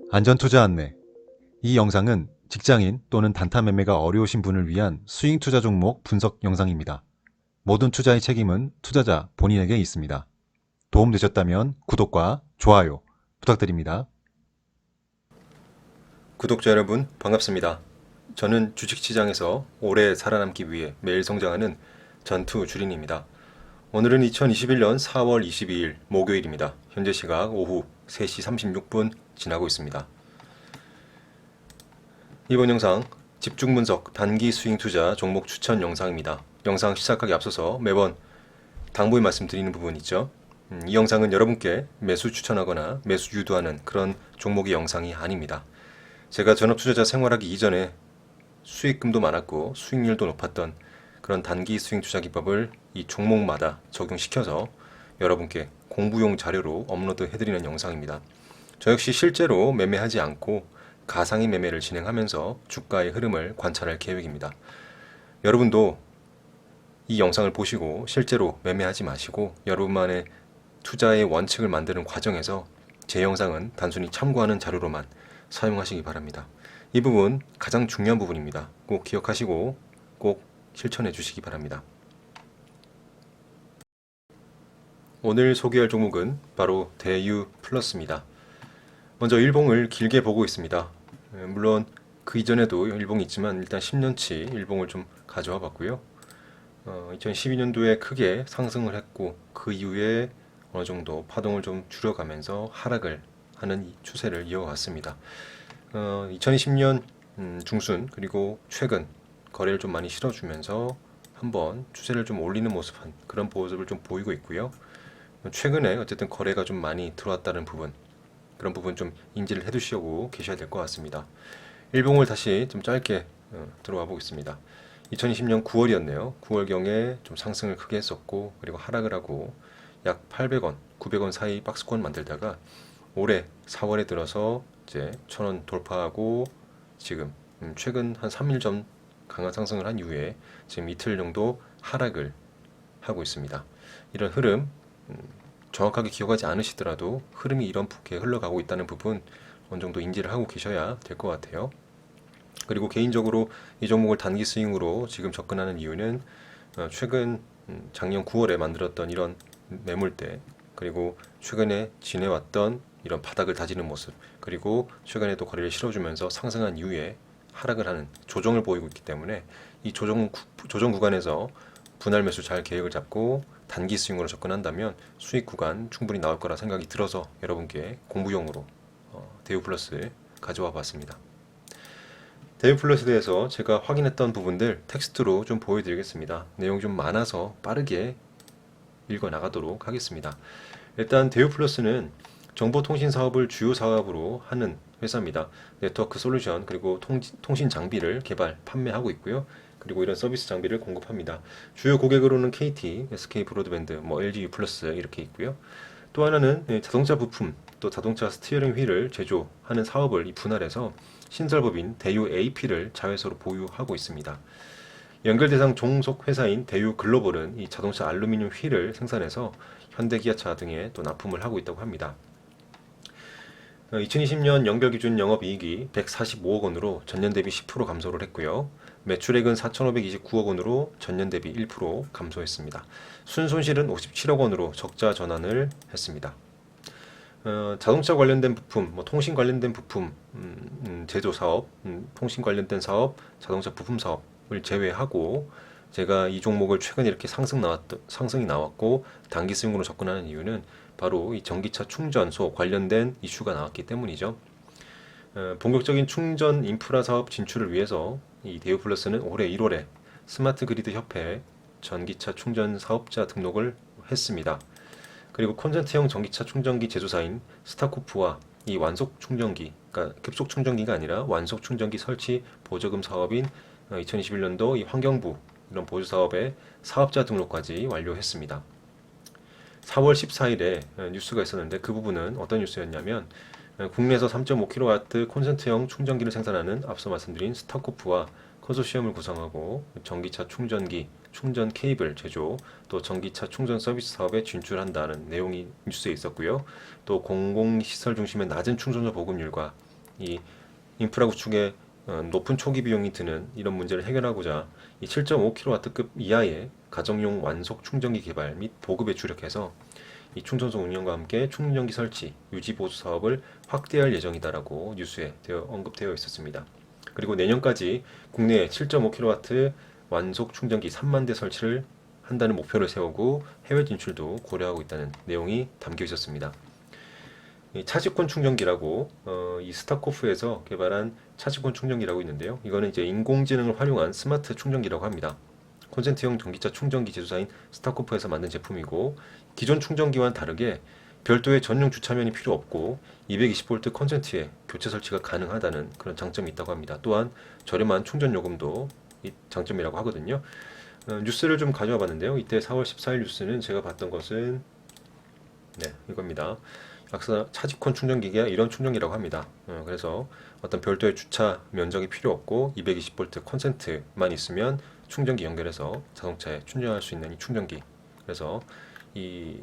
안전투자 안내. 이 영상은 직장인 또는 단타 매매가 어려우신 분을 위한 스윙 투자 종목 분석 영상입니다. 모든 투자의 책임은 투자자 본인에게 있습니다. 도움되셨다면 구독과 좋아요 부탁드립니다. 구독자 여러분 반갑습니다. 저는 주식시장에서 오래 살아남기 위해 매일 성장하는 전투주린입니다. 오늘은 2021년 4월 22일 목요일입니다. 현재 시각 오후 3시 36분 지나고 있습니다. 이번 영상 집중 분석 단기 스윙 투자 종목 추천 영상입니다. 영상 시작하기 앞서서 매번 당부의 말씀드리는 부분 있죠. 이 영상은 여러분께 매수 추천하거나 매수 유도하는 그런 종목의 영상이 아닙니다. 제가 전업 투자자 생활하기 이전에 수익금도 많았고 수익률도 높았던 그런 단기 스윙 투자 기법을 이 종목마다 적용시켜서 여러분께 공부용 자료로 업로드 해드리는 영상입니다. 저 역시 실제로 매매하지 않고 가상의 매매를 진행하면서 주가의 흐름을 관찰할 계획입니다. 여러분도 이 영상을 보시고 실제로 매매하지 마시고 여러분만의 투자의 원칙을 만드는 과정에서 제 영상은 단순히 참고하는 자료로만 사용하시기 바랍니다. 이 부분 가장 중요한 부분입니다. 꼭 기억하시고 꼭 실천해 주시기 바랍니다. 오늘 소개할 종목은 바로 대유 플러스입니다. 먼저 일봉을 길게 보고 있습니다. 물론 그 이전에도 일봉이 있지만 일단 10년치 일봉을 좀 가져와 봤고요. 2012년도에 크게 상승을 했고 그 이후에 어느 정도 파동을 좀 줄여가면서 하락을 하는 이 추세를 이어갔습니다. 2020년 중순 그리고 최근 거래를 좀 많이 실어주면서 한번 추세를 좀 올리는 모습한 그런 모습을 좀 보이고 있고요. 최근에 어쨌든 거래가 좀 많이 들어왔다는 부분, 그런 부분 좀 인지를 해두시고 계셔야 될 것 같습니다. 일봉을 다시 좀 짧게 들어와 보겠습니다. 2020년 9월이었네요. 9월경에 좀 상승을 크게 했었고 그리고 하락을 하고 약 800원, 900원 사이 박스권 만들다가 올해 4월에 들어서 이제 1000원 돌파하고 지금 최근 한 3일 전 강한 상승을 한 이후에 지금 이틀 정도 하락을 하고 있습니다. 이런 흐름 정확하게 기억하지 않으시더라도 흐름이 이렇게 흘러가고 있다는 부분 어느 정도 인지를 하고 계셔야 될 것 같아요. 그리고 개인적으로 이 종목을 단기 스윙으로 지금 접근하는 이유는 최근 작년 9월에 만들었던 이런 매물대 그리고 최근에 지내왔던 이런 바닥을 다지는 모습 그리고 최근에도 거래를 실어주면서 상승한 이후에 하락을 하는 조정을 보이고 있기 때문에 이 조정 구간에서 분할 매수 잘 계획을 잡고 단기 스윙으로 접근한다면 수익 구간 충분히 나올 거라 생각이 들어서 여러분께 공부용으로 대우 플러스 가져와 봤습니다. 대우 플러스에 대해서 제가 확인했던 부분들 텍스트로 좀 보여드리겠습니다. 내용 좀 많아서 빠르게 읽어 나가도록 하겠습니다. 일단 대우 플러스는 정보통신 사업을 주요 사업으로 하는 회사입니다. 네트워크 솔루션 그리고 통신 장비를 개발, 판매하고 있고요. 그리고 이런 서비스 장비를 공급합니다. 주요 고객으로는 KT, SK 브로드밴드, LG U 플러스 이렇게 있고요. 또 하나는 자동차 부품, 또 자동차 스티어링 휠을 제조하는 사업을 분할해서 신설법인 대유 AP를 자회사로 보유하고 있습니다. 연결 대상 종속 회사인 대유 글로벌은 이 자동차 알루미늄 휠을 생산해서 현대 기아차 등에 또 납품을 하고 있다고 합니다. 2020년 연결 기준 영업이익이 145억 원으로 전년 대비 10% 감소를 했고요. 매출액은 4,529억 원으로 전년 대비 1% 감소했습니다. 순손실은 57억 원으로 적자 전환을 했습니다. 자동차 관련된 부품, 통신 관련된 부품 제조 사업, 통신 관련된 사업, 자동차 부품 사업을 제외하고 제가 이 종목을 최근에 이렇게 상승이 나왔고 단기 스윙으로 접근하는 이유는 바로 이 전기차 충전소 관련된 이슈가 나왔기 때문이죠. 본격적인 충전 인프라 사업 진출을 위해서 이 대우플러스는 올해 1월에 스마트 그리드 협회 전기차 충전 사업자 등록을 했습니다. 그리고 콘센트형 전기차 충전기 제조사인 스타코프와 이 완속 충전기, 그러니까 급속 충전기가 아니라 완속 충전기 설치 보조금 사업인 2021년도 이 환경부 이런 보조 사업의 사업자 등록까지 완료했습니다. 4월 14일에 뉴스가 있었는데 그 부분은 어떤 뉴스였냐면 국내에서 3.5kW 콘센트형 충전기를 생산하는 앞서 말씀드린 스타코프와 컨소시엄을 구성하고 전기차 충전기, 충전 케이블 제조, 또 전기차 충전 서비스 사업에 진출한다는 내용이 뉴스에 있었고요. 또 공공시설 중심의 낮은 충전소 보급률과 이 인프라 구축에 높은 초기 비용이 드는 이런 문제를 해결하고자 이 7.5kW급 이하의 가정용 완속 충전기 개발 및 보급에 주력해서 이 충전소 운영과 함께 충전기 설치, 유지 보수 사업을 확대할 예정이다라고 뉴스에 언급되어 있었습니다. 그리고 내년까지 국내에 7.5kW 완속 충전기 3만 대 설치를 한다는 목표를 세우고 해외 진출도 고려하고 있다는 내용이 담겨 있었습니다. 이 차직권 충전기라고 이 스타코프에서 개발한 차직권 충전기라고 있는데요. 이거는 이제 인공지능을 활용한 스마트 충전기라고 합니다. 콘센트형 전기차 충전기 제조사인 스타코프에서 만든 제품이고 기존 충전기와는 다르게 별도의 전용 주차면이 필요 없고 220V 콘센트에 교체 설치가 가능하다는 그런 장점이 있다고 합니다. 또한 저렴한 충전 요금도 이 장점이라고 하거든요. 뉴스를 좀 가져와 봤는데요. 이때 4월 14일 뉴스는 제가 봤던 것은 이겁니다. 차직권 충전기가 이런 충전기라고 합니다. 그래서 어떤 별도의 주차 면적이 필요 없고 220V 콘센트만 있으면 충전기 연결해서 자동차에 충전할 수 있는 이 충전기. 그래서 이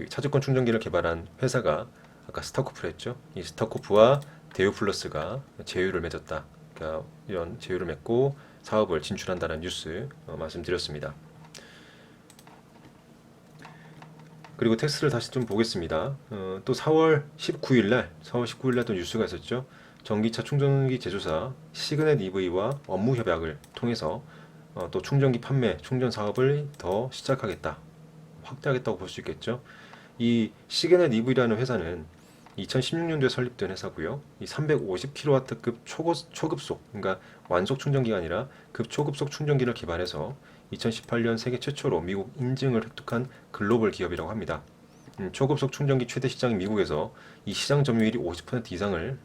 차직권 충전기를 개발한 회사가 아까 스타코프를 했죠. 이 스타코프와 대우플러스가 제휴를 맺었다. 그러니까 이런 제휴를 맺고 사업을 진출한다는 뉴스 말씀드렸습니다. 그리고 텍스트를 다시 좀 보겠습니다. 또 4월 19일 날 또 뉴스가 있었죠. 전기차 충전기 제조사 시그넷 EV와 업무 협약을 통해서 또 충전기 판매, 충전 사업을 더 시작하겠다, 확대하겠다고 볼 수 있겠죠. 이 시그넷 EV라는 회사는 2016년도에 설립된 회사고요. 이 350kW급 초급속, 그러니까 완속 충전기가 아니라 급초급속 충전기를 개발해서 2018년 세계 최초로 미국 인증을 획득한 글로벌 기업이라고 합니다. 초급속 충전기 최대 시장인 미국에서 이 시장 점유율이 50% 이상을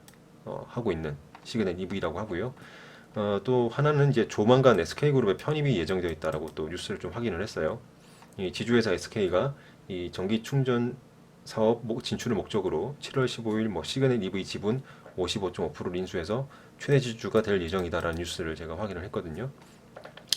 하고 있는 시그넷 EV라고 하고요. 또 하나는 이제 조만간 SK그룹의 편입이 예정되어 있다라고 또 뉴스를 좀 확인을 했어요. 이 지주회사 SK가 이 전기 충전 사업 진출을 목적으로 7월 15일 시그넷 EV 지분 55.5%를 인수해서 최대 지주가 될 예정이다라는 뉴스를 제가 확인을 했거든요.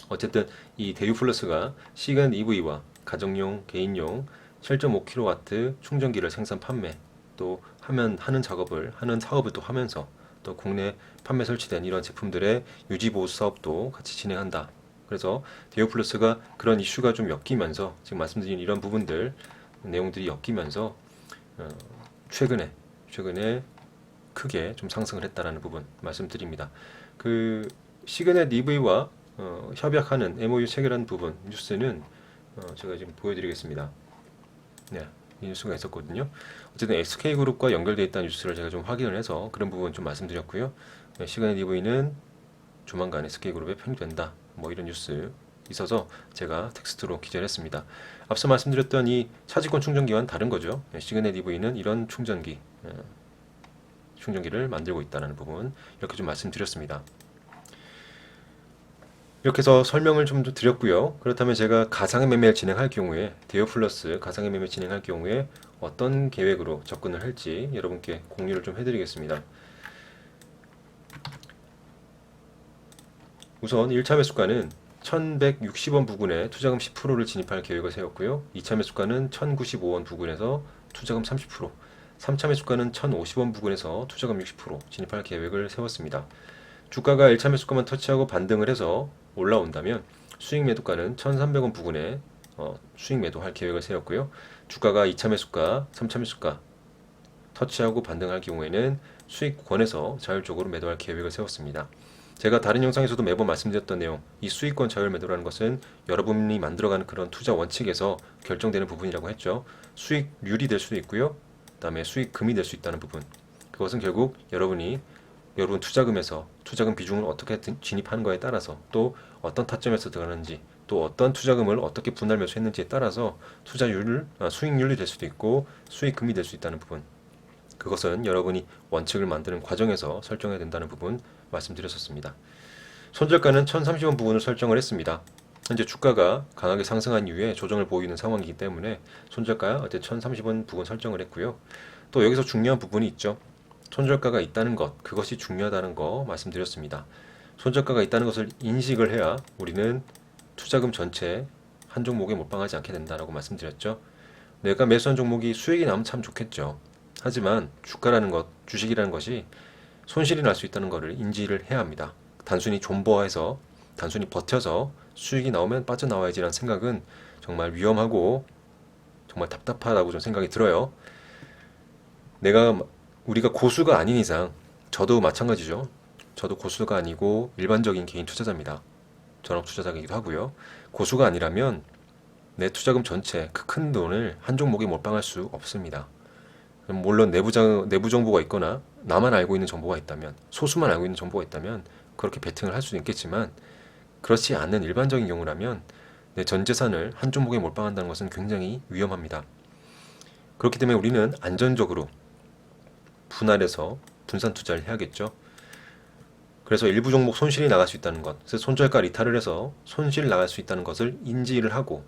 어쨌든 이 대유플러스가 시그넷 EV와 가정용, 개인용 7.5kW 충전기를 생산 판매 또 하는 사업을 또 하면서 또 국내 판매 설치된 이런 제품들의 유지 보수 사업도 같이 진행한다. 그래서 대우플러스가 그런 이슈가 좀 엮이면서 지금 말씀드린 이런 부분들 내용들이 엮이면서 최근에 크게 좀 상승을 했다라는 부분 말씀드립니다. 그 시그넷 EV와 협약하는 MOU 체결한 부분 뉴스는 제가 지금 보여드리겠습니다. 이 뉴스가 있었거든요. 어쨌든 SK그룹과 연결되어 있다는 뉴스를 제가 좀 확인을 해서 그런 부분 좀 말씀드렸고요. 시그넷 EV는 조만간 SK그룹에 편입된다. 이런 뉴스 있어서 제가 텍스트로 기재를 했습니다. 앞서 말씀드렸던 이 차직권 충전기와는 다른 거죠. 시그넷 EV는 이런 충전기를 만들고 있다는 부분 이렇게 좀 말씀드렸습니다. 이렇게 해서 설명을 좀 드렸고요. 그렇다면 제가 가상의 매매를 진행할 경우에 대여플러스 가상의 매매 진행할 경우에 어떤 계획으로 접근을 할지 여러분께 공유를 좀 해드리겠습니다. 우선 1차 매수가는 1160원 부근에 투자금 10%를 진입할 계획을 세웠고요. 2차 매수가는 1095원 부근에서 투자금 30%, 3차 매수가는 1050원 부근에서 투자금 60% 진입할 계획을 세웠습니다. 주가가 1차 매수가만 터치하고 반등을 해서 올라온다면 수익 매도가는 1300원 부근에 수익 매도할 계획을 세웠고요. 주가가 2차 매수가, 3차 매수가 터치하고 반등할 경우에는 수익권에서 자율적으로 매도할 계획을 세웠습니다. 제가 다른 영상에서도 매번 말씀드렸던 내용, 이 수익권 자율 매도라는 것은 여러분이 만들어가는 그런 투자 원칙에서 결정되는 부분이라고 했죠. 수익률이 될 수도 있고요. 그 다음에 수익금이 될 수 있다는 부분. 그것은 결국 여러분 투자금에서 투자금 비중을 어떻게 진입하는 거에 따라서 또 어떤 타점에서 들어가는지 또 어떤 투자금을 어떻게 분할 매수했는지에 따라서 수익률이 될 수도 있고 수익금이 될 수 있다는 부분. 그것은 여러분이 원칙을 만드는 과정에서 설정해야 된다는 부분 말씀드렸었습니다. 손절가는 1030원 부분을 설정을 했습니다. 현재 주가가 강하게 상승한 이후에 조정을 보이는 상황이기 때문에 손절가 어제 1030원 부분 설정을 했고요. 또 여기서 중요한 부분이 있죠. 손절가가 있다는 것, 그것이 중요하다는 거 말씀드렸습니다. 손절가가 있다는 것을 인식을 해야 우리는 투자금 전체 한 종목에 몰빵하지 않게 된다라고 말씀드렸죠. 내가 매수한 종목이 수익이 나면 참 좋겠죠. 하지만 주가라는 것, 주식이라는 것이 손실이 날 수 있다는 것을 인지를 해야 합니다. 단순히 존버해서 단순히 버텨서 수익이 나오면 빠져나와야지라는 생각은 정말 위험하고 정말 답답하다고 좀 생각이 들어요. 우리가 고수가 아닌 이상 저도 마찬가지죠. 저도 고수가 아니고 일반적인 개인 투자자입니다. 전업 투자자이기도 하고요. 고수가 아니라면 내 투자금 전체 그 큰 돈을 한 종목에 몰빵할 수 없습니다. 물론 내부 정보가 있거나 나만 알고 있는 정보가 있다면, 소수만 알고 있는 정보가 있다면 그렇게 베팅을 할 수도 있겠지만, 그렇지 않는 일반적인 경우라면 내 전 재산을 한 종목에 몰빵한다는 것은 굉장히 위험합니다. 그렇기 때문에 우리는 안전적으로 분할해서 분산 투자를 해야겠죠. 그래서 일부 종목 손실이 나갈 수 있다는 것, 그래서 손절가 이탈을 해서 손실 나갈 수 있다는 것을 인지를 하고,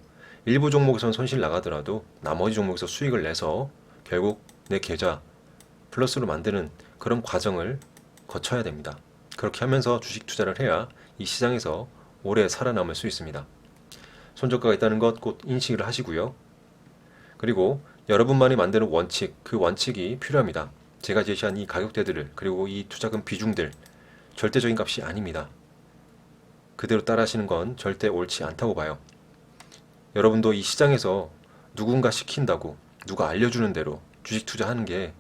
일부 종목에서는 손실 나가더라도 나머지 종목에서 수익을 내서 결국 내 계좌 플러스로 만드는 그런 과정을 거쳐야 됩니다. 그렇게 하면서 주식 투자를 해야 이 시장에서 오래 살아남을 수 있습니다. 손절가가 있다는 것 꼭 인식을 하시고요. 그리고 여러분만이 만드는 원칙, 그 원칙이 필요합니다. 제가 제시한 이 가격대들을, 그리고 이 투자금 비중들, 절대적인 값이 아닙니다. 그대로 따라 하시는 건 절대 옳지 않다고 봐요. 여러분도 이 시장에서 누군가 시킨다고, 누가 알려주는 대로 주식 투자하는 게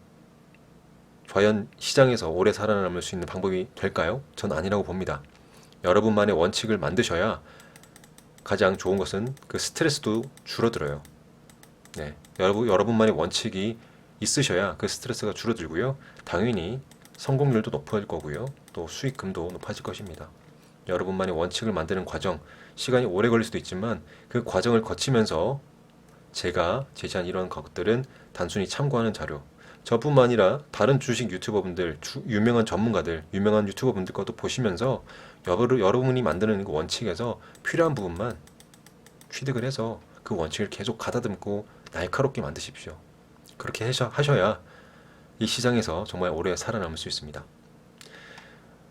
과연 시장에서 오래 살아남을 수 있는 방법이 될까요? 전 아니라고 봅니다. 여러분만의 원칙을 만드셔야 가장 좋은 것은 그 스트레스도 줄어들어요. 네, 여러분만의 원칙이 있으셔야 그 스트레스가 줄어들고요. 당연히 성공률도 높아질 거고요. 또 수익금도 높아질 것입니다. 여러분만의 원칙을 만드는 과정, 시간이 오래 걸릴 수도 있지만 그 과정을 거치면서 제가 제시한 이런 것들은 단순히 참고하는 자료, 저뿐만 아니라 다른 주식 유튜버분들, 유명한 전문가들, 유명한 유튜버분들 것도 보시면서 여러분이 만드는 그 원칙에서 필요한 부분만 취득을 해서 그 원칙을 계속 가다듬고 날카롭게 만드십시오. 그렇게 하셔야 이 시장에서 정말 오래 살아남을 수 있습니다.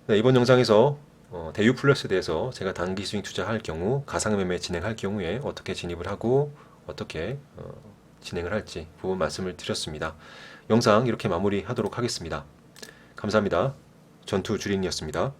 네, 이번 영상에서 대유 플러스에 대해서 제가 단기 스윙 투자할 경우, 가상매매 진행할 경우에 어떻게 진입을 하고 어떻게 진행을 할지 부분 말씀을 드렸습니다. 영상 이렇게 마무리하도록 하겠습니다. 감사합니다. 전투 주린이었습니다.